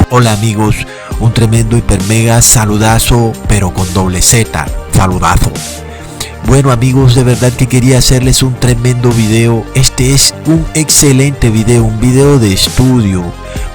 Hola amigos, un tremendo hiper mega saludazo, pero con doble Z, saludazo. Bueno amigos, de verdad que quería hacerles un tremendo video. Este es un excelente video, un video de estudio,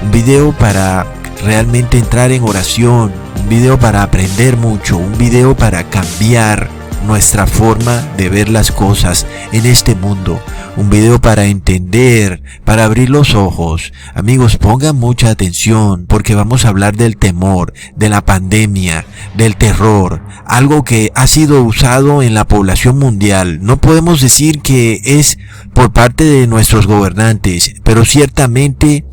un video para realmente entrar en oración, un video para aprender mucho, un video para cambiar nuestra forma de ver las cosas en este mundo, un video para entender, para abrir los ojos. Amigos, pongan mucha atención porque vamos a hablar del temor, de la pandemia, del terror, algo que ha sido usado en la población mundial. No podemos decir que es por parte de nuestros gobernantes, pero ciertamente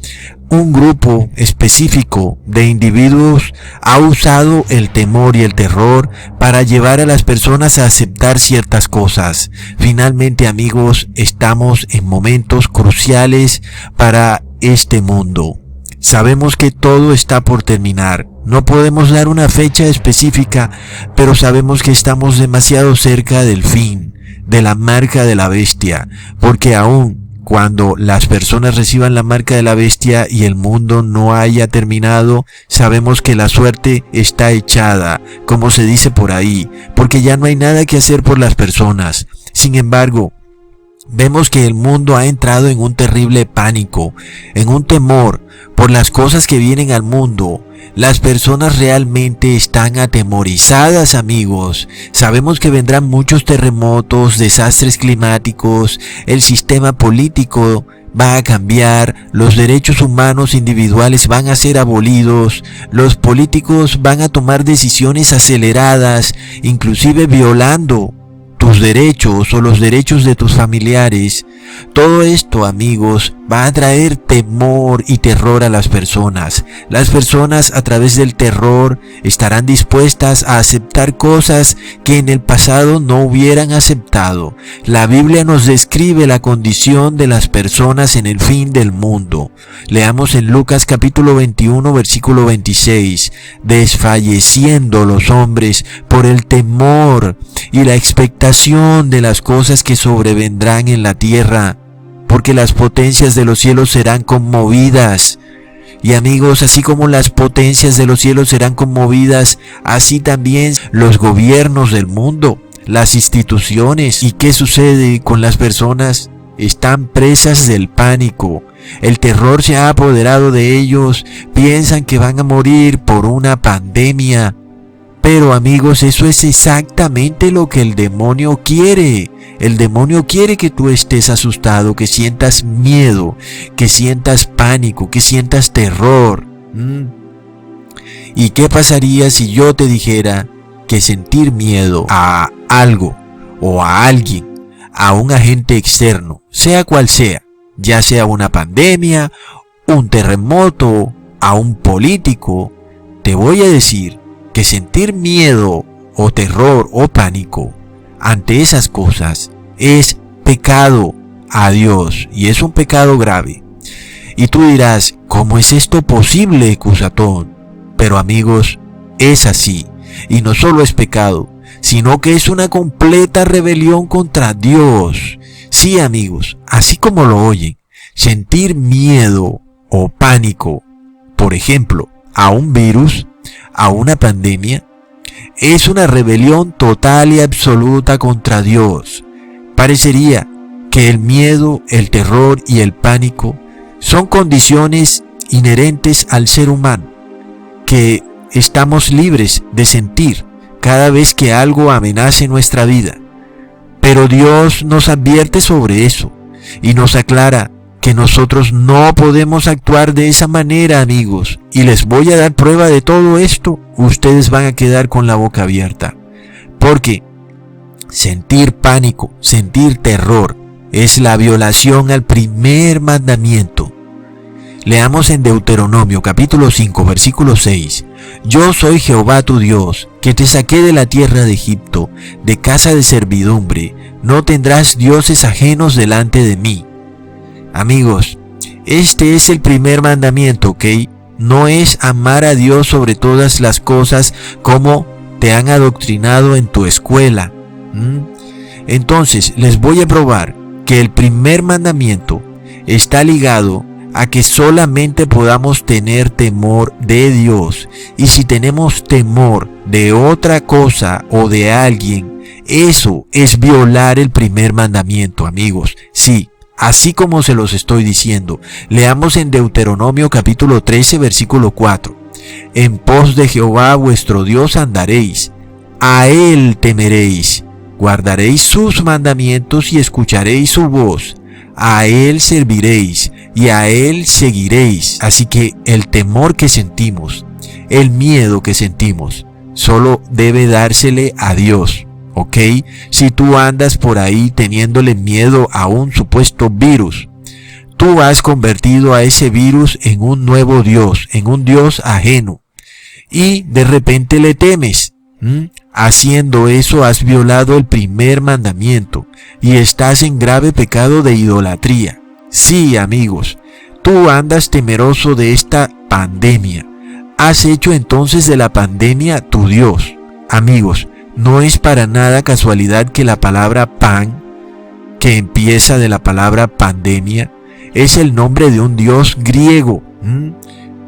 un grupo específico de individuos ha usado el temor y el terror para llevar a las personas a aceptar ciertas cosas. Finalmente, amigos, estamos en momentos cruciales para este mundo. Sabemos que todo está por terminar. No podemos dar una fecha específica, pero sabemos que estamos demasiado cerca del fin, de la marca de la bestia, porque aún cuando las personas reciban la marca de la bestia y el mundo no haya terminado, sabemos que la suerte está echada, como se dice por ahí, porque ya no hay nada que hacer por las personas. Sin embargo, vemos que el mundo ha entrado en un terrible pánico, en un temor por las cosas que vienen al mundo. Las personas realmente están atemorizadas, amigos. Sabemos que vendrán muchos terremotos, desastres climáticos, el sistema político va a cambiar, los derechos humanos individuales van a ser abolidos, los políticos van a tomar decisiones aceleradas, inclusive violando tus derechos o los derechos de tus familiares. Todo esto, amigos, va a traer temor y terror a las personas. Las personas a través del terror estarán dispuestas a aceptar cosas que en el pasado no hubieran aceptado. La Biblia nos describe la condición de las personas en el fin del mundo. Leamos en Lucas capítulo 21 versículo 26. Desfalleciendo los hombres por el temor y la expectación de las cosas que sobrevendrán en la tierra, porque las potencias de los cielos serán conmovidas. Y amigos, así como las potencias de los cielos serán conmovidas, así también los gobiernos del mundo, las instituciones. ¿Y qué sucede con las personas? Están presas del pánico. El terror se ha apoderado de ellos, piensan que van a morir por una pandemia. Pero amigos, eso es exactamente lo que el demonio quiere. El demonio quiere que tú estés asustado, que sientas miedo, que sientas pánico, que sientas terror. ¿Y qué pasaría si yo te dijera que sentir miedo a algo o a alguien, a un agente externo, sea cual sea, ya sea una pandemia, un terremoto, a un político, te voy a decir que sentir miedo o terror o pánico ante esas cosas es pecado a Dios y es un pecado grave? Y tú dirás, ¿cómo es esto posible, Cusatón? Pero amigos, es así, y no solo es pecado, sino que es una completa rebelión contra Dios. Sí, amigos, así como lo oyen, sentir miedo o pánico, por ejemplo, a un virus, a una pandemia, es una rebelión total y absoluta contra Dios. Parecería que el miedo, el terror y el pánico son condiciones inherentes al ser humano, que estamos libres de sentir cada vez que algo amenace nuestra vida. Pero Dios nos advierte sobre eso y nos aclara que nosotros no podemos actuar de esa manera, amigos. Y les voy a dar prueba de todo esto. Ustedes van a quedar con la boca abierta. Porque sentir pánico, sentir terror, es la violación al primer mandamiento. Leamos en Deuteronomio capítulo 5 versículo 6. Yo soy Jehová tu Dios, que te saqué de la tierra de Egipto, de casa de servidumbre. No tendrás dioses ajenos delante de mí. Amigos, este es el primer mandamiento, ¿ok? No es amar a Dios sobre todas las cosas como te han adoctrinado en tu escuela. Entonces, les voy a probar que el primer mandamiento está ligado a que solamente podamos tener temor de Dios. Y si tenemos temor de otra cosa o de alguien, eso es violar el primer mandamiento, amigos. Sí, así como se los estoy diciendo. Leamos en Deuteronomio capítulo 13, versículo 4. En pos de Jehová vuestro Dios andaréis, a Él temeréis, guardaréis sus mandamientos y escucharéis su voz. A Él serviréis y a Él seguiréis. Así que el temor que sentimos, el miedo que sentimos, solo debe dársele a Dios, ¿ok? Si tú andas por ahí teniéndole miedo a un supuesto virus, tú has convertido a ese virus en un nuevo Dios, en un Dios ajeno, y de repente le temes. Haciendo eso has violado el primer mandamiento y estás en grave pecado de idolatría. Sí, amigos, tú andas temeroso de esta pandemia. Has hecho entonces de la pandemia tu Dios. Amigos, no es para nada casualidad que la palabra pan, que empieza de la palabra pandemia, es el nombre de un dios griego.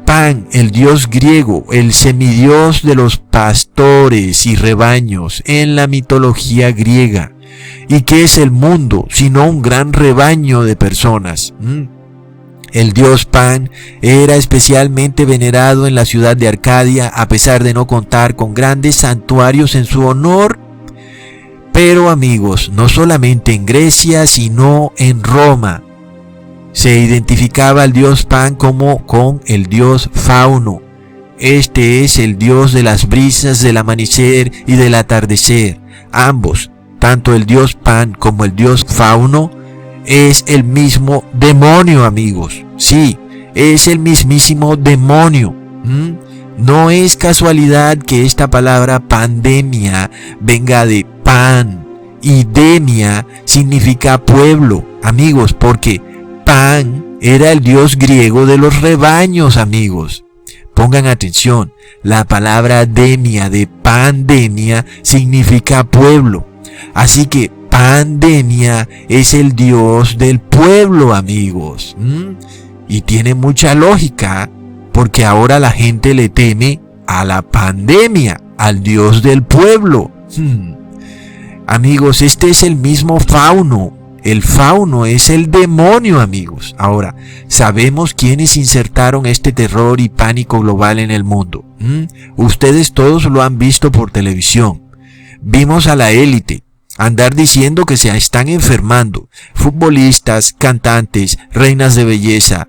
Pan, el dios griego, el semidios de los pastores y rebaños en la mitología griega. ¿Y qué es el mundo sino un gran rebaño de personas? El dios Pan era especialmente venerado en la ciudad de Arcadia, a pesar de no contar con grandes santuarios en su honor. Pero amigos, no solamente en Grecia, sino en Roma, se identificaba al dios Pan como con el dios Fauno. Este es el dios de las brisas, del amanecer y del atardecer. Ambos, tanto el dios Pan como el dios Fauno, es el mismo demonio, amigos. Sí, es el mismísimo demonio. No es casualidad que esta palabra pandemia venga de pan y demia significa pueblo, amigos, porque Pan era el dios griego de los rebaños, amigos. Pongan atención, la palabra demia de pandemia significa pueblo. Así que pandemia es el dios del pueblo, amigos. Y tiene mucha lógica, porque ahora la gente le teme a la pandemia, al dios del pueblo. Amigos, este es el mismo Fauno. El Fauno es el demonio, amigos. Ahora, sabemos quiénes insertaron este terror y pánico global en el mundo. Ustedes todos lo han visto por televisión. Vimos a la élite andar diciendo que se están enfermando. Futbolistas, cantantes, reinas de belleza,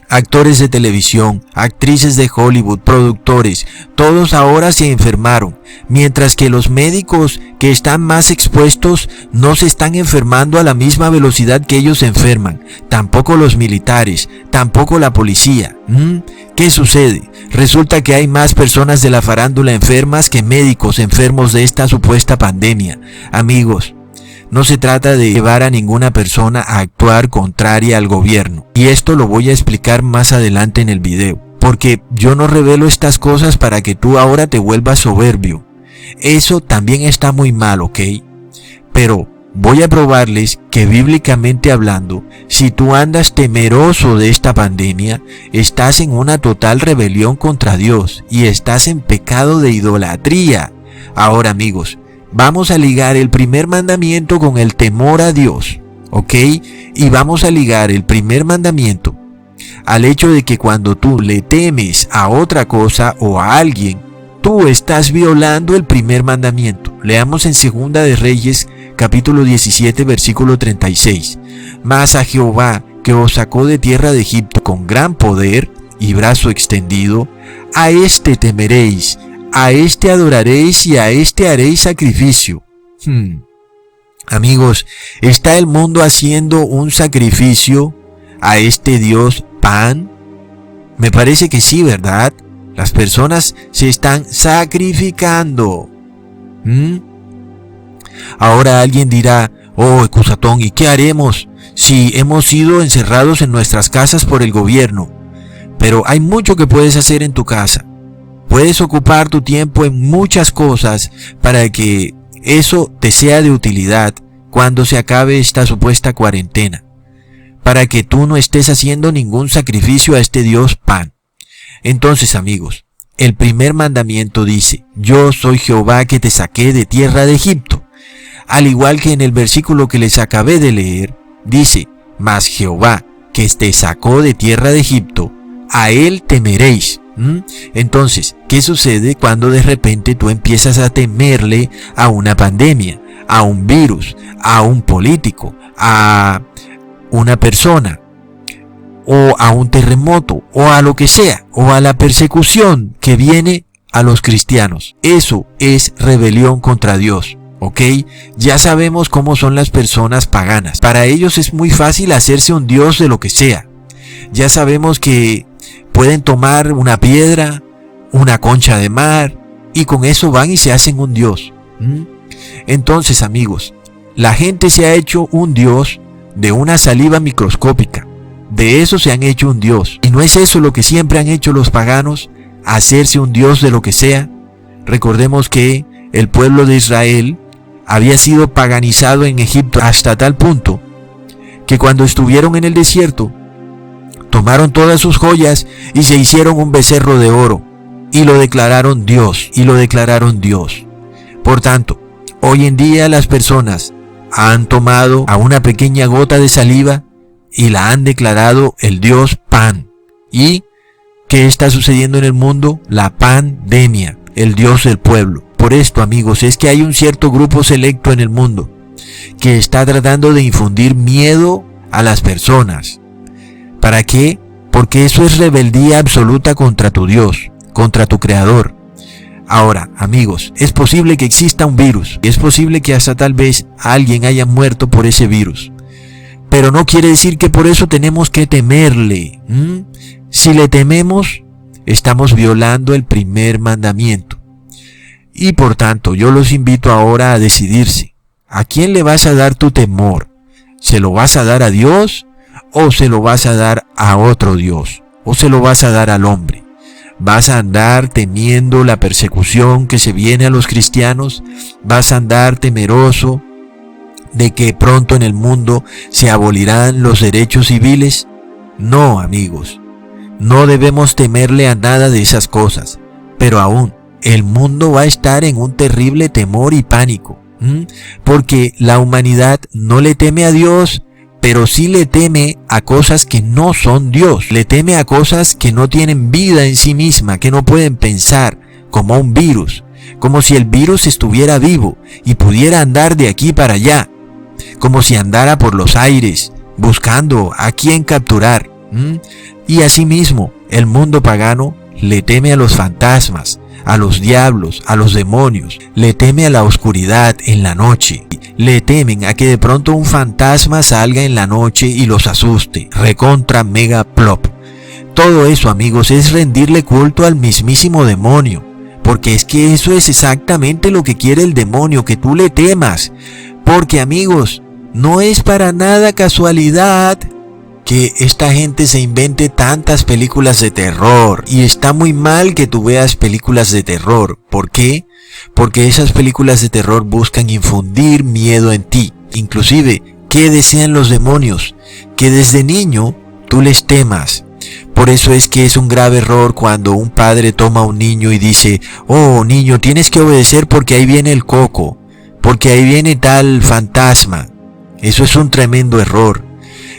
actores de televisión, actrices de Hollywood, productores, todos ahora se enfermaron, mientras que los médicos que están más expuestos no se están enfermando a la misma velocidad que ellos se enferman, tampoco los militares, tampoco la policía. ¿Qué sucede? Resulta que hay más personas de la farándula enfermas que médicos enfermos de esta supuesta pandemia. Amigos, no se trata de llevar a ninguna persona a actuar contraria al gobierno. Y esto lo voy a explicar más adelante en el video. Porque yo no revelo estas cosas para que tú ahora te vuelvas soberbio. Eso también está muy mal, ¿ok? Pero voy a probarles que bíblicamente hablando, si tú andas temeroso de esta pandemia, estás en una total rebelión contra Dios y estás en pecado de idolatría. Ahora, amigos, vamos a ligar el primer mandamiento con el temor a Dios, ¿ok? Y vamos a ligar el primer mandamiento al hecho de que cuando tú le temes a otra cosa o a alguien, tú estás violando el primer mandamiento. Leamos en Segunda de Reyes, capítulo 17, versículo 36. Mas a Jehová, que os sacó de tierra de Egipto con gran poder y brazo extendido, a éste temeréis, a éste adoraréis y a éste haréis sacrificio. Amigos, ¿está el mundo haciendo un sacrificio a este Dios Pan? Me parece que sí, ¿verdad? Las personas se están sacrificando. Ahora alguien dirá, oh, Cusatón, ¿y qué haremos si hemos sido encerrados en nuestras casas por el gobierno? Pero hay mucho que puedes hacer en tu casa. Puedes ocupar tu tiempo en muchas cosas para que eso te sea de utilidad cuando se acabe esta supuesta cuarentena. para que tú no estés haciendo ningún sacrificio a este Dios Pan. Entonces, amigos, el primer mandamiento dice: yo soy Jehová que te saqué de tierra de Egipto. Al igual que en el versículo que les acabé de leer, dice: mas Jehová que te sacó de tierra de Egipto, a él temeréis. Entonces, ¿qué sucede cuando de repente tú empiezas a temerle a una pandemia, a un virus, a un político, a una persona, o a un terremoto, o a lo que sea, o a la persecución que viene a los cristianos? Eso es rebelión contra Dios. ¿Ok? Ya sabemos cómo son las personas paganas. Para ellos es muy fácil hacerse un dios de lo que sea. Ya sabemos que pueden tomar una piedra, una concha de mar, y con eso van y se hacen un dios. Entonces, amigos, la gente se ha hecho un dios de una saliva microscópica. De eso se han hecho un dios. ¿Y no es eso lo que siempre han hecho los paganos? Hacerse un dios de lo que sea. Recordemos que el pueblo de Israel había sido paganizado en Egipto hasta tal punto que cuando estuvieron en el desierto, tomaron todas sus joyas y se hicieron un becerro de oro y lo declararon Dios, Por tanto, hoy en día las personas han tomado a una pequeña gota de saliva y la han declarado el Dios Pan. ¿Y qué está sucediendo en el mundo? La pandemia, el Dios del pueblo. Por esto, amigos, es que hay un cierto grupo selecto en el mundo que está tratando de infundir miedo a las personas. ¿Para qué? Porque eso es rebeldía absoluta contra tu Dios, contra tu Creador. Ahora, amigos, es posible que exista un virus, y es posible que hasta tal vez alguien haya muerto por ese virus. Pero no quiere decir que por eso tenemos que temerle. Si le tememos, estamos violando el primer mandamiento. Y por tanto, yo los invito ahora a decidirse. ¿A quién le vas a dar tu temor? ¿Se lo vas a dar a Dios? ¿O se lo vas a dar a otro Dios? ¿O se lo vas a dar al hombre? ¿Vas a andar temiendo la persecución que se viene a los cristianos? ¿Vas a andar temeroso de que pronto en el mundo se abolirán los derechos civiles? No, amigos, no debemos temerle a nada de esas cosas, pero aún el mundo va a estar en un terrible temor y pánico, porque la humanidad no le teme a Dios, pero sí le teme a cosas que no son Dios, le teme a cosas que no tienen vida en sí misma, que no pueden pensar, como un virus, como si el virus estuviera vivo y pudiera andar de aquí para allá, como si andara por los aires, buscando a quién capturar. Y asimismo, el mundo pagano le teme a los fantasmas, a los diablos, a los demonios, le teme a la oscuridad en la noche, le temen a que de pronto un fantasma salga en la noche y los asuste, recontra mega plop. Todo eso, amigos, es rendirle culto al mismísimo demonio, porque es que eso es exactamente lo que quiere el demonio, que tú le temas, porque, amigos, no es para nada casualidad que esta gente se invente tantas películas de terror, y está muy mal que tú veas películas de terror. ¿Por qué? Porque esas películas de terror buscan infundir miedo en ti. Inclusive, ¿qué desean los demonios? Que desde niño tú les temas. Por eso es que es un grave error cuando un padre toma a un niño y dice: oh, niño, tienes que obedecer porque ahí viene el coco, porque ahí viene tal fantasma. Eso es un tremendo error.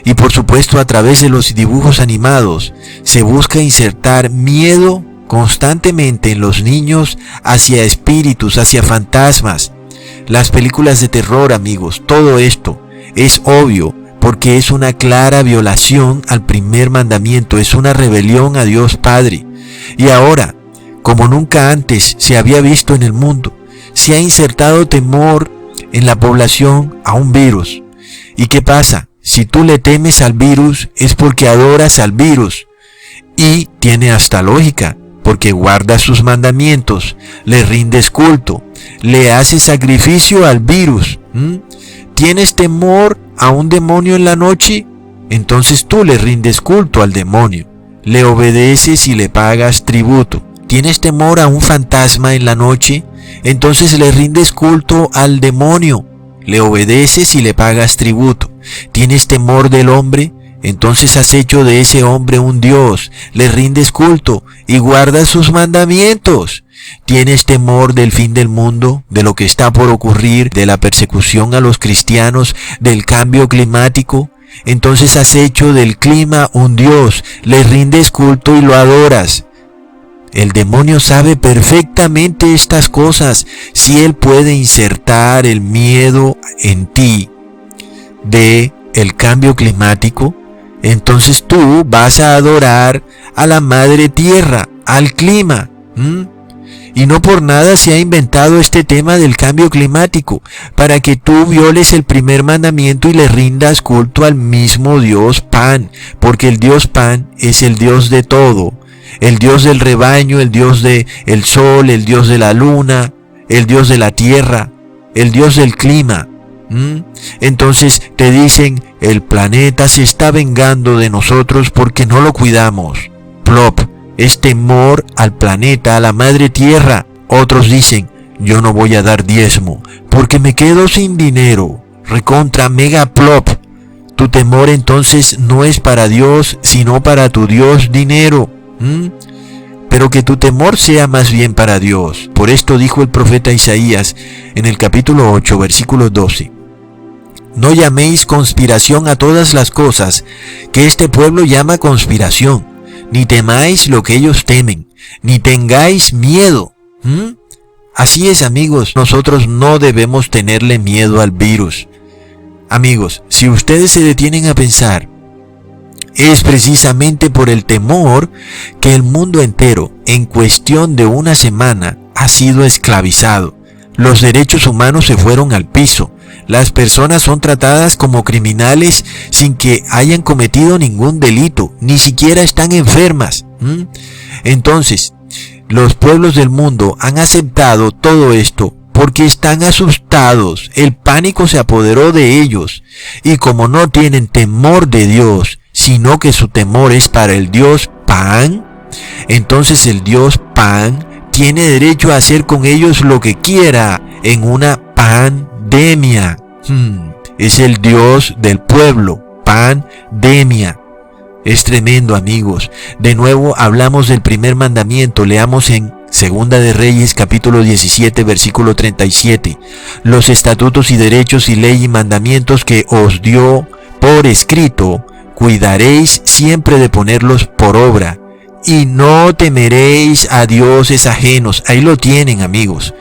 Y por supuesto, a través de los dibujos animados se busca insertar miedo constantemente en los niños hacia espíritus, hacia fantasmas. Las películas de terror, amigos, todo esto es obvio porque es una clara violación al primer mandamiento, es una rebelión a Dios Padre. Y ahora, como nunca antes se había visto en el mundo, se ha insertado temor en la población a un virus. ¿Y qué pasa? Si tú le temes al virus es porque adoras al virus, y tiene hasta lógica, porque guardas sus mandamientos, le rindes culto, le haces sacrificio al virus. ¿Tienes temor a un demonio en la noche? Entonces tú le rindes culto al demonio, le obedeces y le pagas tributo. ¿Tienes temor a un fantasma en la noche? Entonces le rindes culto al demonio, le obedeces y le pagas tributo. ¿Tienes temor del hombre? entonces has hecho de ese hombre un Dios, le rindes culto y guardas sus mandamientos. ¿Tienes temor del fin del mundo, de lo que está por ocurrir, de la persecución a los cristianos, del cambio climático? Entonces has hecho del clima un Dios, le rindes culto y lo adoras. El demonio sabe perfectamente estas cosas. Si él puede insertar el miedo en ti de el cambio climático, entonces tú vas a adorar a la madre tierra, al clima. Y no por nada se ha inventado este tema del cambio climático, para que tú violes el primer mandamiento y le rindas culto al mismo Dios Pan, porque el Dios Pan es el Dios de todo, el Dios del rebaño, el Dios del sol, el Dios de la luna, el Dios de la tierra, el Dios del clima. Entonces te dicen, el planeta se está vengando de nosotros porque no lo cuidamos. Plop, es temor al planeta, a la madre tierra. Otros dicen, yo no voy a dar diezmo porque me quedo sin dinero. Recontra mega plop. Tu temor entonces no es para Dios, sino para tu Dios dinero. Pero que tu temor sea más bien para Dios. Por esto dijo el profeta Isaías en el capítulo 8, versículo 12. No llaméis conspiración a todas las cosas que este pueblo llama conspiración, ni temáis lo que ellos temen, ni tengáis miedo. Así es, amigos, nosotros no debemos tenerle miedo al virus. Amigos, si ustedes se detienen a pensar, es precisamente por el temor que el mundo entero, en cuestión de una semana, ha sido esclavizado. Los derechos humanos se fueron al piso. Las personas son tratadas como criminales sin que hayan cometido ningún delito, ni siquiera están enfermas. Entonces, los pueblos del mundo han aceptado todo esto porque están asustados. El pánico se apoderó de ellos, y como no tienen temor de Dios, sino que su temor es para el Dios Pan, entonces el Dios Pan tiene derecho a hacer con ellos lo que quiera en una pandemia. Es el Dios del pueblo, pandemia. Es tremendo, amigos. De nuevo hablamos del primer mandamiento. Leamos en Segunda de Reyes capítulo 17 versículo 37. Los estatutos y derechos y ley y mandamientos que os dio por escrito, cuidaréis siempre de ponerlos por obra. Y no temeréis a dioses ajenos. Ahí lo tienen, amigos.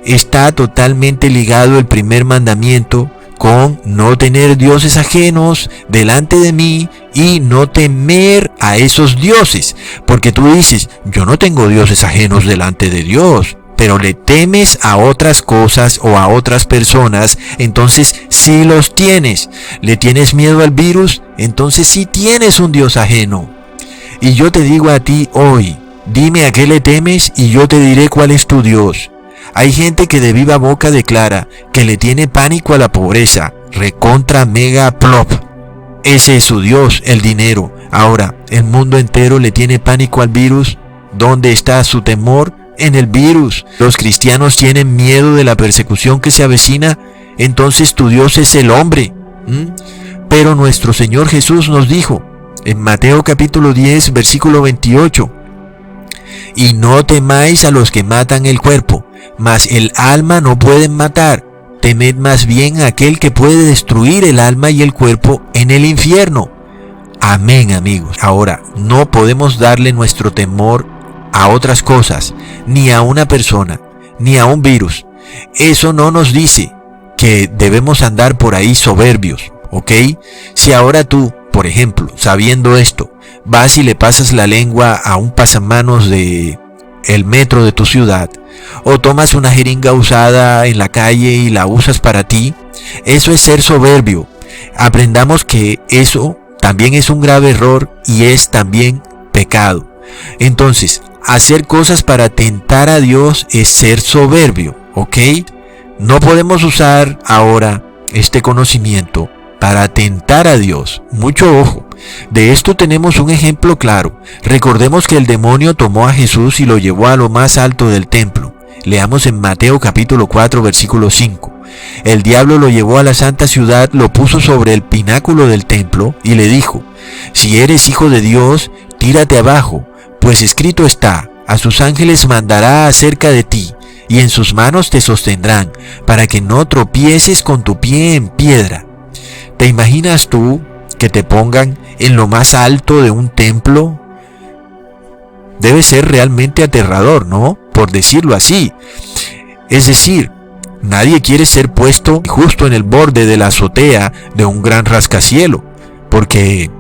Está totalmente ligado el primer mandamiento con no tener dioses ajenos delante de mí y no temer a esos dioses. Porque tú dices, yo no tengo dioses ajenos delante de Dios, pero le temes a otras cosas o a otras personas, entonces sí los tienes. ¿Le tienes miedo al virus? Entonces sí tienes un dios ajeno. Y yo te digo a ti hoy, dime a qué le temes y yo te diré cuál es tu Dios. Hay gente que de viva boca declara que le tiene pánico a la pobreza, recontra mega plop. Ese es su Dios, el dinero. Ahora, el mundo entero le tiene pánico al virus. ¿Dónde está su temor? En el virus. Los cristianos tienen miedo de la persecución que se avecina, entonces tu Dios es el hombre. Pero nuestro Señor Jesús nos dijo, en Mateo capítulo 10, versículo 28, y no temáis a los que matan el cuerpo, mas el alma no pueden matar. Temed más bien a aquel que puede destruir el alma y el cuerpo en el infierno. Amén, amigos. Ahora, no podemos darle nuestro temor a otras cosas, ni a una persona, ni a un virus. Eso no nos dice que debemos andar por ahí soberbios, ¿ok? Si ahora tú, por ejemplo, sabiendo esto, vas y le pasas la lengua a un pasamanos de el metro de tu ciudad, o tomas una jeringa usada en la calle y la usas para ti, eso es ser soberbio. Aprendamos que eso también es un grave error y es también pecado. Entonces, hacer cosas para tentar a Dios es ser soberbio, ¿ok? No podemos usar ahora este conocimiento para tentar a Dios. Mucho ojo. De esto tenemos un ejemplo claro. Recordemos que el demonio tomó a Jesús y lo llevó a lo más alto del templo. Leamos en Mateo capítulo 4 versículo 5. el diablo lo llevó a la santa ciudad, lo puso sobre el pináculo del templo y le dijo: si eres hijo de Dios, tírate abajo, pues escrito está: a sus ángeles mandará acerca de ti, y en sus manos te sostendrán, para que no tropieces con tu pie en piedra. ¿Te imaginas tú que te pongan en lo más alto de un templo? Debe ser realmente aterrador, ¿no? Por decirlo así. Es decir, nadie quiere ser puesto justo en el borde de la azotea de un gran rascacielos, porque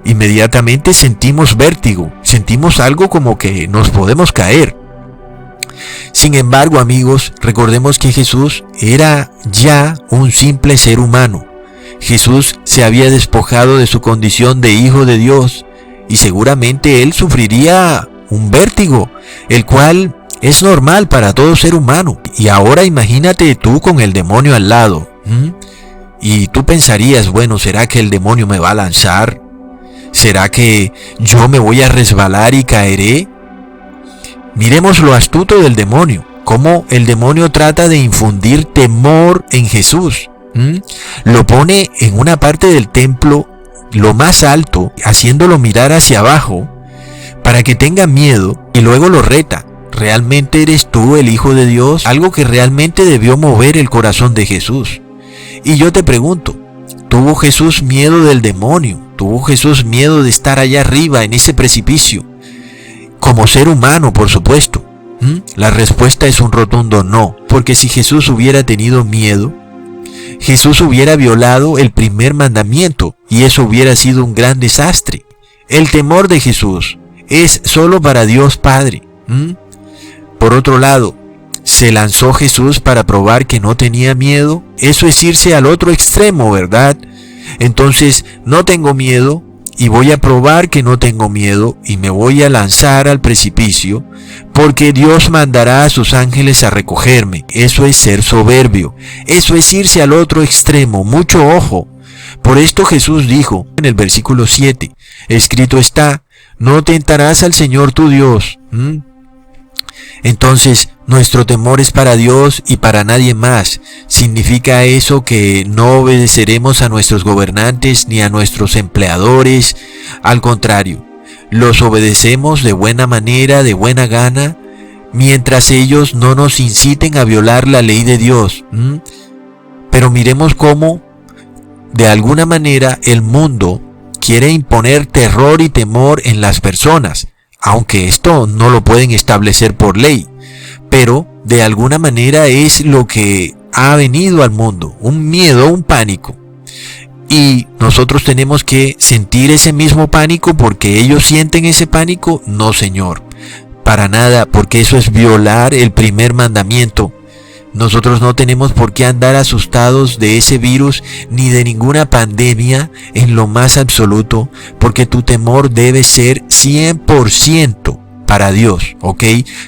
inmediatamente sentimos vértigo, sentimos algo como que nos podemos caer. Sin embargo, amigos, recordemos que Jesús era ya un simple ser humano. Jesús se había despojado de su condición de hijo de Dios y seguramente él sufriría un vértigo, el cual es normal para todo ser humano. Y ahora imagínate tú con el demonio al lado. Y tú pensarías, bueno, ¿será que el demonio me va a lanzar? ¿Será que yo me voy a resbalar y caeré? Miremos lo astuto del demonio, cómo el demonio trata de infundir temor en Jesús. Lo pone en una parte del templo, lo más alto, haciéndolo mirar hacia abajo, para que tenga miedo, y luego lo reta: ¿realmente eres tú el Hijo de Dios? Algo que realmente debió mover el corazón de Jesús. Y yo te pregunto, ¿tuvo Jesús miedo del demonio? ¿Tuvo Jesús miedo de estar allá arriba en ese precipicio? Como ser humano, por supuesto. La respuesta es un rotundo no, porque si Jesús hubiera tenido miedo, Jesús hubiera violado el primer mandamiento y eso hubiera sido un gran desastre. El temor de Jesús es solo para Dios Padre. Por otro lado, ¿se lanzó Jesús para probar que no tenía miedo? Eso es irse al otro extremo, ¿verdad? Entonces, no tengo miedo y voy a probar que no tengo miedo y me voy a lanzar al precipicio porque Dios mandará a sus ángeles a recogerme. Eso es ser soberbio. Eso es irse al otro extremo. Mucho ojo. Por esto Jesús dijo en el versículo 7, escrito está: no tentarás al Señor tu Dios. Entonces, nuestro temor es para Dios y para nadie más. ¿Significa eso que no obedeceremos a nuestros gobernantes ni a nuestros empleadores? Al contrario, los obedecemos de buena manera, de buena gana, mientras ellos no nos inciten a violar la ley de Dios. Pero miremos cómo, de alguna manera, el mundo quiere imponer terror y temor en las personas, aunque esto no lo pueden establecer por ley, pero de alguna manera es lo que ha venido al mundo, un miedo, un pánico. Y nosotros tenemos que sentir ese mismo pánico porque ellos sienten ese pánico. No, Señor, para nada, porque eso es violar el primer mandamiento. Nosotros no tenemos por qué andar asustados de ese virus ni de ninguna pandemia en lo más absoluto, porque tu temor debe ser 100% para Dios, ¿ok?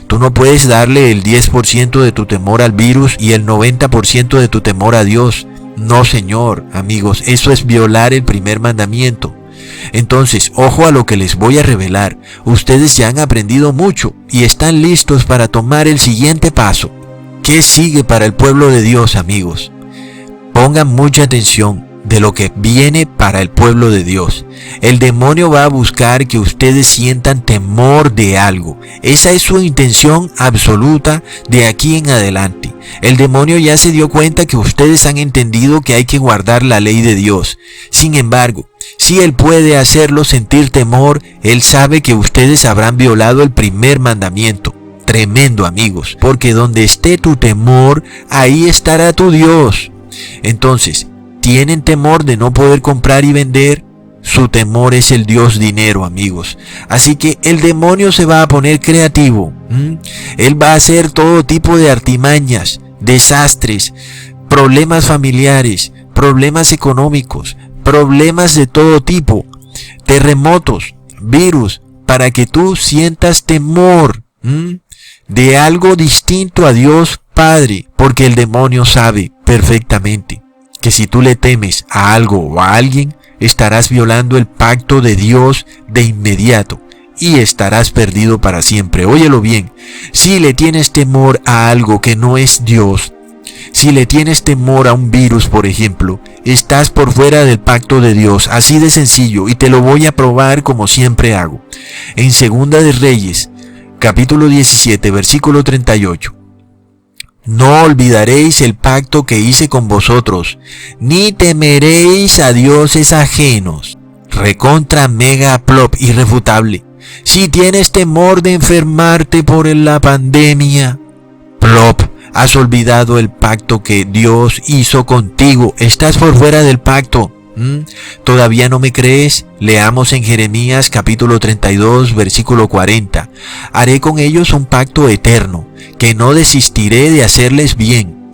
Tú no puedes darle el 10% de tu temor al virus y el 90% de tu temor a Dios. No, Señor, amigos, eso es violar el primer mandamiento. Entonces, ojo a lo que les voy a revelar. Ustedes ya han aprendido mucho y están listos para tomar el siguiente paso. ¿Qué sigue para el pueblo de Dios, amigos? Pongan mucha atención de lo que viene para el pueblo de Dios. El demonio va a buscar que ustedes sientan temor de algo. Esa es su intención absoluta de aquí en adelante. El demonio ya se dio cuenta que ustedes han entendido que hay que guardar la ley de Dios. Sin embargo, si él puede hacerlo sentir temor, él sabe que ustedes habrán violado el primer mandamiento. Tremendo, amigos, porque donde esté tu temor, ahí estará tu Dios. Entonces, ¿tienen temor de no poder comprar y vender? Su temor es el Dios dinero, amigos. Así que el demonio se va a poner creativo. Él va a hacer todo tipo de artimañas, desastres, problemas familiares, problemas económicos, problemas de todo tipo, terremotos, virus, para que tú sientas temor de algo distinto a Dios Padre, porque el demonio sabe perfectamente que si tú le temes a algo o a alguien, estarás violando el pacto de Dios de inmediato y estarás perdido para siempre. Óyelo bien, si le tienes temor a algo que no es Dios, Si le tienes temor a un virus, por ejemplo, estás por fuera del pacto de Dios, así de sencillo, y te lo voy a probar como siempre hago. En Segunda de Reyes, capítulo 17, versículo 38. No olvidaréis el pacto que hice con vosotros, ni temeréis a dioses ajenos. Recontra mega plop irrefutable. Si tienes temor de enfermarte por la pandemia, plop, has olvidado el pacto que Dios hizo contigo. Estás por fuera del pacto. ¿Todavía no me crees? Leamos en Jeremías capítulo 32, versículo 40. Haré con ellos un pacto eterno, que no desistiré de hacerles bien.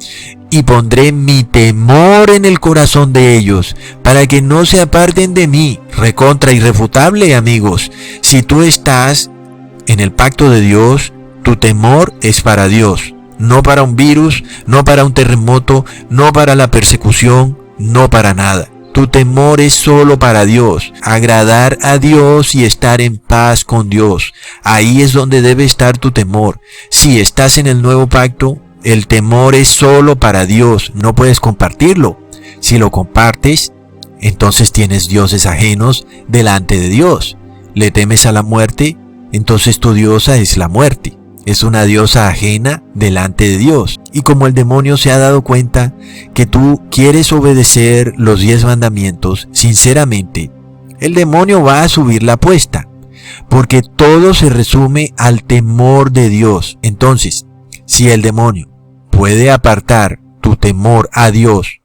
Y pondré mi temor en el corazón de ellos, para que no se aparten de mí. Recontra irrefutable, amigos. Si tú estás en el pacto de Dios, tu temor es para Dios. No para un virus, no para un terremoto, no para la persecución, no para nada. Tu temor es solo para Dios, agradar a Dios y estar en paz con Dios. Ahí es donde debe estar tu temor. Si estás en el nuevo pacto, el temor es solo para Dios, no puedes compartirlo. Si lo compartes, entonces tienes dioses ajenos delante de Dios. ¿Le temes a la muerte? Entonces tu diosa es la muerte. Es una diosa ajena delante de Dios. Y como el demonio se ha dado cuenta que tú quieres obedecer los 10 mandamientos sinceramente, el demonio va a subir la apuesta, porque todo se resume al temor de Dios. Entonces, si el demonio puede apartar tu temor a Dios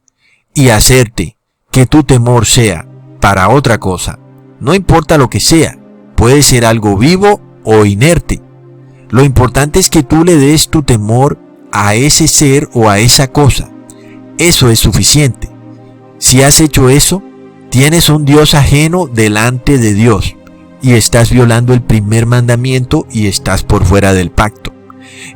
y hacerte que tu temor sea para otra cosa, no importa lo que sea, puede ser algo vivo o inerte. Lo importante es que tú le des tu temor a ese ser o a esa cosa. Eso es suficiente. Si has hecho eso, tienes un Dios ajeno delante de Dios y estás violando el primer mandamiento y estás por fuera del pacto.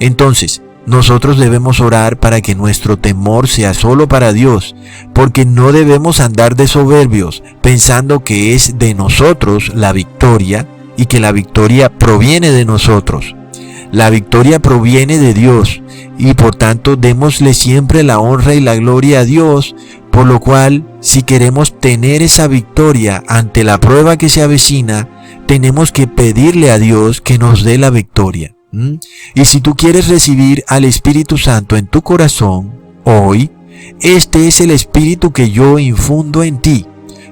Entonces, nosotros debemos orar para que nuestro temor sea solo para Dios, porque no debemos andar de soberbios pensando que es de nosotros la victoria y que la victoria proviene de nosotros. La victoria proviene de Dios y por tanto démosle siempre la honra y la gloria a Dios, por lo cual si queremos tener esa victoria ante la prueba que se avecina, tenemos que pedirle a Dios que nos dé la victoria. Y si tú quieres recibir al Espíritu Santo en tu corazón, hoy, este es el Espíritu que yo infundo en ti.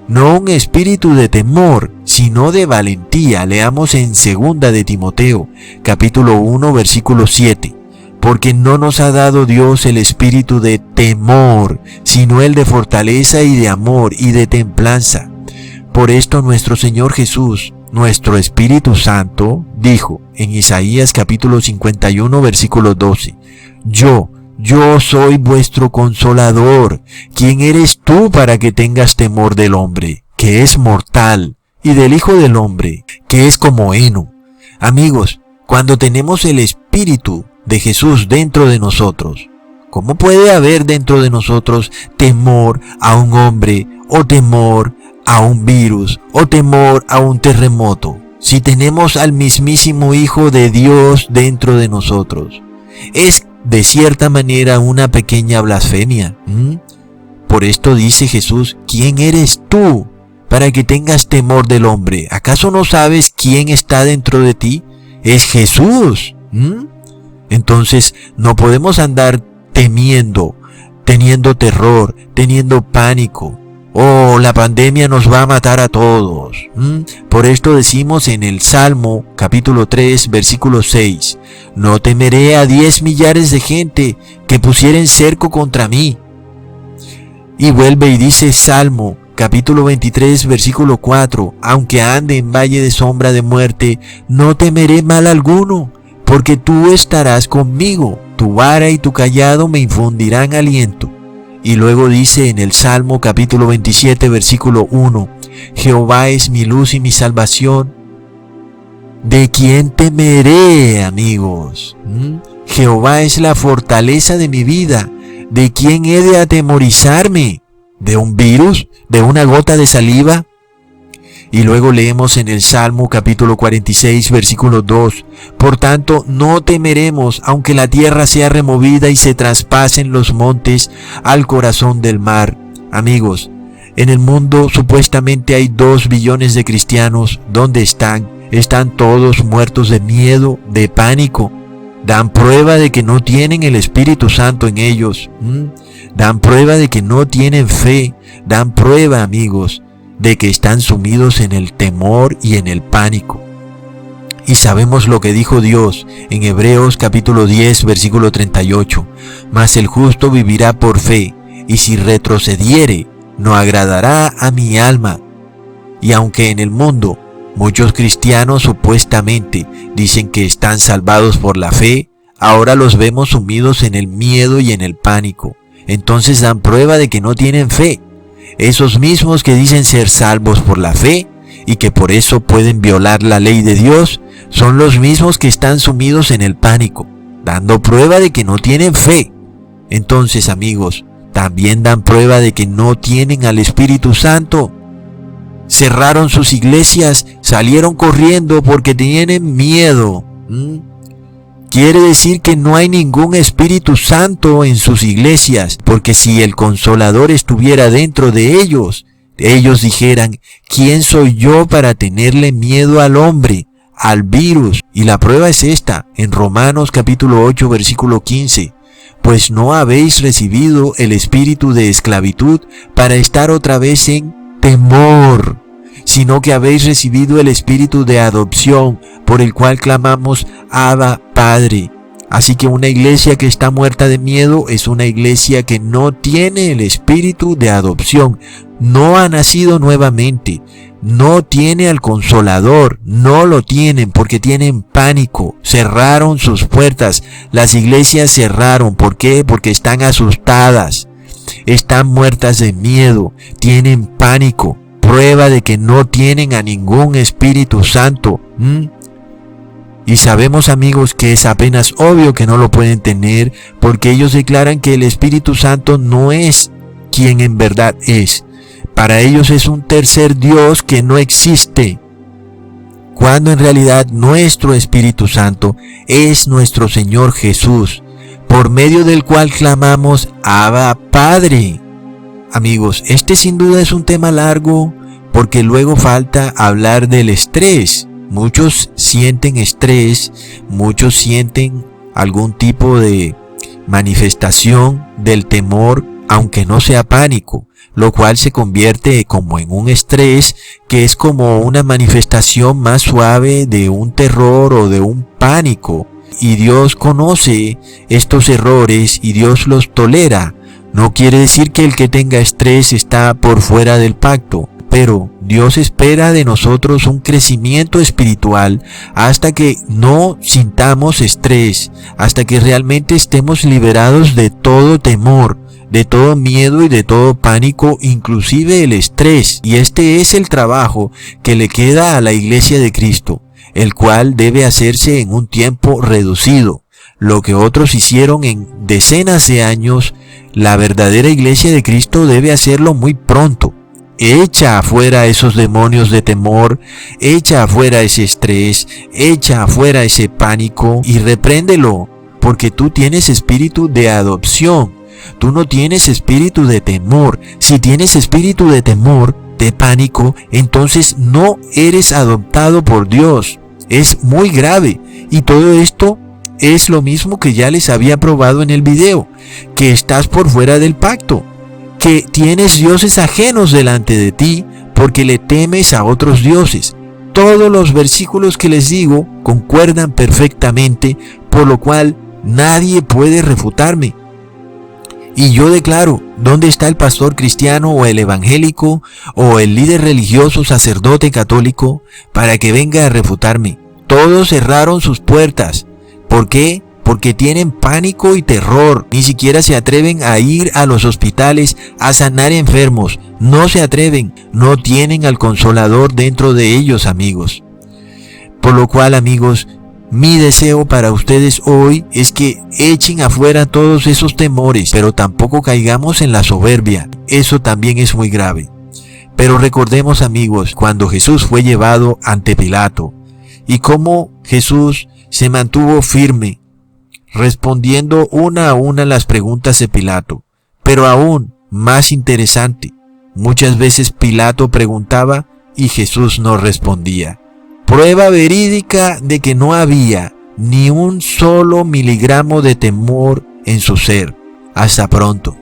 No un espíritu de temor, sino de valentía. Leamos en 2 de Timoteo, capítulo 1, versículo 7. Porque no nos ha dado Dios el espíritu de temor, sino el de fortaleza y de amor y de templanza. Por esto nuestro Señor Jesús, nuestro Espíritu Santo, dijo en Isaías capítulo 51, versículo 12. Yo soy vuestro consolador. ¿Quién eres tú para que tengas temor del hombre, que es mortal, y del Hijo del Hombre, que es como heno? Amigos, cuando tenemos el Espíritu de Jesús dentro de nosotros, ¿cómo puede haber dentro de nosotros temor a un hombre, o temor a un virus, o temor a un terremoto, si tenemos al mismísimo Hijo de Dios dentro de nosotros? Es de cierta manera una pequeña blasfemia. Por esto dice Jesús, ¿quién eres tú para que tengas temor del hombre? ¿Acaso no sabes quién está dentro de ti? Es Jesús. Entonces no podemos andar temiendo, teniendo terror, teniendo pánico. Oh, la pandemia nos va a matar a todos. Por esto decimos en el Salmo capítulo 3 versículo 6, no temeré a 10 millares de gente que pusieren cerco contra mí. Y vuelve y dice Salmo capítulo 23 versículo 4, aunque ande en valle de sombra de muerte, no temeré mal alguno, porque tú estarás conmigo, tu vara y tu cayado me infundirán aliento. Y luego dice en el Salmo capítulo 27 versículo 1, Jehová es mi luz y mi salvación. ¿De quién temeré, amigos? Jehová es la fortaleza de mi vida. ¿De quién he de atemorizarme? ¿De un virus? ¿De una gota de saliva? Y luego leemos en el Salmo capítulo 46, versículo 2. Por tanto, no temeremos, aunque la tierra sea removida y se traspasen los montes al corazón del mar. Amigos, en el mundo supuestamente hay 2 billones de cristianos. ¿Dónde están? Están todos muertos de miedo, de pánico. Dan prueba de que no tienen el Espíritu Santo en ellos. Dan prueba de que no tienen fe. Dan prueba, amigos, de que están sumidos en el temor y en el pánico. Y sabemos lo que dijo Dios en Hebreos capítulo 10, versículo 38. Mas el justo vivirá por fe, y si retrocediere, no agradará a mi alma. Y aunque en el mundo muchos cristianos supuestamente dicen que están salvados por la fe, ahora los vemos sumidos en el miedo y en el pánico. Entonces dan prueba de que no tienen fe. Esos mismos que dicen ser salvos por la fe y que por eso pueden violar la ley de Dios, son los mismos que están sumidos en el pánico, dando prueba de que no tienen fe. Entonces, amigos, también dan prueba de que no tienen al Espíritu Santo. Cerraron sus iglesias, salieron corriendo porque tienen miedo. Quiere decir que no hay ningún Espíritu Santo en sus iglesias, porque si el Consolador estuviera dentro de ellos, ellos dijeran: ¿quién soy yo para tenerle miedo al hombre, al virus? Y la prueba es esta, en Romanos capítulo 8, versículo 15. Pues no habéis recibido el espíritu de esclavitud para estar otra vez en temor, sino que habéis recibido el espíritu de adopción, por el cual clamamos: Abba, Padre. Así que una iglesia que está muerta de miedo es una iglesia que no tiene el espíritu de adopción, no ha nacido nuevamente, no tiene al Consolador, no lo tienen porque tienen pánico, cerraron sus puertas, las iglesias cerraron. ¿Por qué? Porque están asustadas, están muertas de miedo, tienen pánico, prueba de que no tienen a ningún Espíritu Santo. Y sabemos, amigos, que es apenas obvio que no lo pueden tener, porque ellos declaran que el Espíritu Santo no es quien en verdad es. Para ellos es un tercer Dios que no existe, cuando en realidad nuestro Espíritu Santo es nuestro Señor Jesús, por medio del cual clamamos: Abba, Padre. Amigos, este sin duda es un tema largo, porque luego falta hablar del estrés. Muchos sienten estrés, muchos sienten algún tipo de manifestación del temor, aunque no sea pánico, lo cual se convierte como en un estrés que es como una manifestación más suave de un terror o de un pánico. Y Dios conoce estos errores y Dios los tolera. No quiere decir que el que tenga estrés está por fuera del pacto, pero Dios espera de nosotros un crecimiento espiritual hasta que no sintamos estrés, hasta que realmente estemos liberados de todo temor, de todo miedo y de todo pánico, inclusive el estrés. Y este es el trabajo que le queda a la Iglesia de Cristo, el cual debe hacerse en un tiempo reducido. Lo que otros hicieron en decenas de años, la verdadera Iglesia de Cristo debe hacerlo muy pronto. Echa afuera esos demonios de temor, echa afuera ese estrés, echa afuera ese pánico y repréndelo, porque tú tienes espíritu de adopción, tú no tienes espíritu de temor. Si tienes espíritu de temor, de pánico, entonces no eres adoptado por Dios. Es muy grave, y todo esto es lo mismo que ya les había probado en el video, que estás por fuera del pacto, que tienes dioses ajenos delante de ti porque le temes a otros dioses. Todos los versículos que les digo concuerdan perfectamente, por lo cual nadie puede refutarme. Y yo declaro: ¿dónde está el pastor cristiano o el evangélico o el líder religioso, sacerdote católico, para que venga a refutarme? Todos cerraron sus puertas. ¿Por qué? Porque tienen pánico y terror. Ni siquiera se atreven a ir a los hospitales a sanar enfermos. No se atreven. No tienen al Consolador dentro de ellos, amigos. Por lo cual, amigos, mi deseo para ustedes hoy es que echen afuera todos esos temores, pero tampoco caigamos en la soberbia. Eso también es muy grave. Pero recordemos, amigos, cuando Jesús fue llevado ante Pilato y cómo Jesús se mantuvo firme, respondiendo una a una las preguntas de Pilato. Pero aún más interesante, muchas veces Pilato preguntaba y Jesús no respondía. Prueba verídica de que no había ni un solo miligramo de temor en su ser. Hasta pronto.